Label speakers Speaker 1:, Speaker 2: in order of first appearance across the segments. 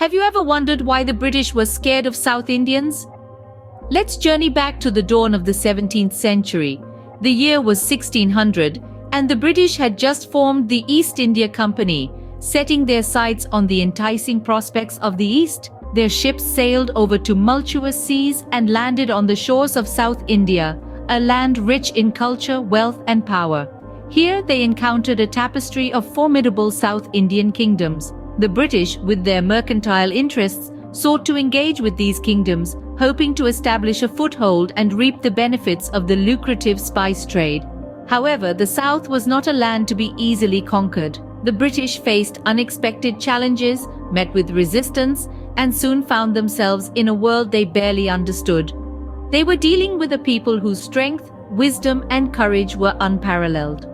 Speaker 1: Have you ever wondered why the British were scared of South Indians? Let's journey back to the dawn of the 17th century. The year was 1600, and the British had just formed the East India Company, setting their sights on the enticing prospects of the East. Their ships sailed over tumultuous seas and landed on the shores of South India, a land rich in culture, wealth, and power. Here they encountered a tapestry of formidable South Indian kingdoms. The British, with their mercantile interests, sought to engage with these kingdoms, hoping to establish a foothold and reap the benefits of the lucrative spice trade. However, the South was not a land to be easily conquered. The British faced unexpected challenges, met with resistance, and soon found themselves in a world they barely understood. They were dealing with a people whose strength, wisdom, and courage were unparalleled.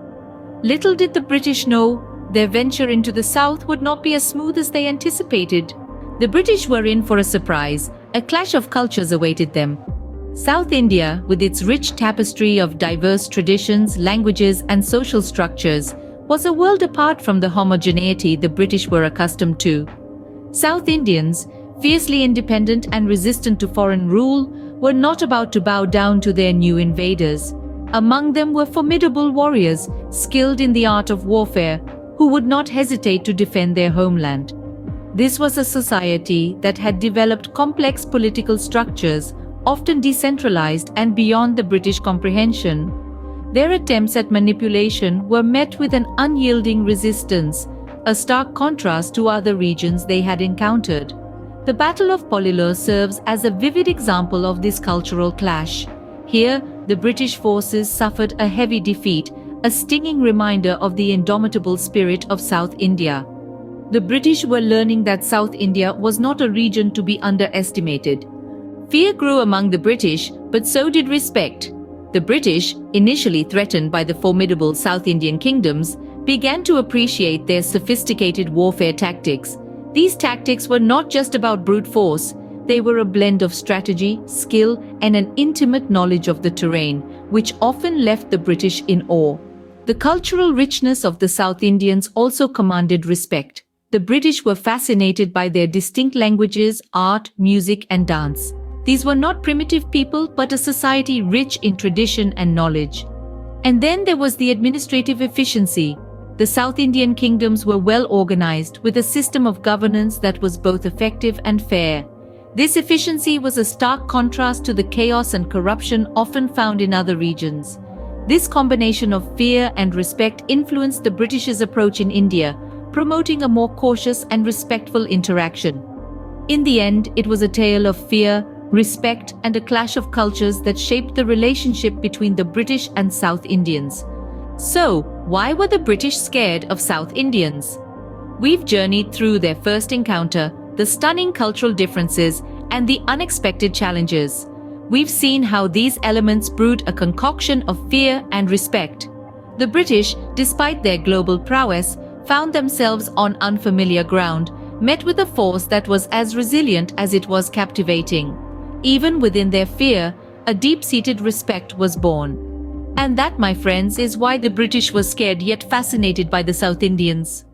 Speaker 1: Little did the British know, their venture into the South would not be as smooth as they anticipated. The British were in for a surprise. A clash of cultures awaited them. South India, with its rich tapestry of diverse traditions, languages, and social structures, was a world apart from the homogeneity the British were accustomed to. South Indians, fiercely independent and resistant to foreign rule, were not about to bow down to their new invaders. Among them were formidable warriors, skilled in the art of warfare, who would not hesitate to defend their homeland. This was a society that had developed complex political structures, often decentralized and beyond the British comprehension. Their attempts at manipulation were met with an unyielding resistance, a stark contrast to other regions they had encountered. The Battle of Polilur serves as a vivid example of this cultural clash. Here, the British forces suffered a heavy defeat, a stinging reminder of the indomitable spirit of South India. The British were learning that South India was not a region to be underestimated. Fear grew among the British, but so did respect. The British, initially threatened by the formidable South Indian kingdoms, began to appreciate their sophisticated warfare tactics. These tactics were not just about brute force. They were a blend of strategy, skill, and an intimate knowledge of the terrain, which often left the British in awe. The cultural richness of the South Indians also commanded respect. The British were fascinated by their distinct languages, art, music, and dance. These were not primitive people, but a society rich in tradition and knowledge. And then there was the administrative efficiency. The South Indian kingdoms were well organized, with a system of governance that was both effective and fair. This efficiency was a stark contrast to the chaos and corruption often found in other regions. This combination of fear and respect influenced the British's approach in India, promoting a more cautious and respectful interaction. In the end, it was a tale of fear, respect, and a clash of cultures that shaped the relationship between the British and South Indians. So, why were the British scared of South Indians? We've journeyed through their first encounter, the stunning cultural differences, and the unexpected challenges. We've seen how these elements brewed a concoction of fear and respect. The British, despite their global prowess, found themselves on unfamiliar ground, met with a force that was as resilient as it was captivating. Even within their fear, a deep-seated respect was born. And that, my friends, is why the British were scared yet fascinated by the South Indians.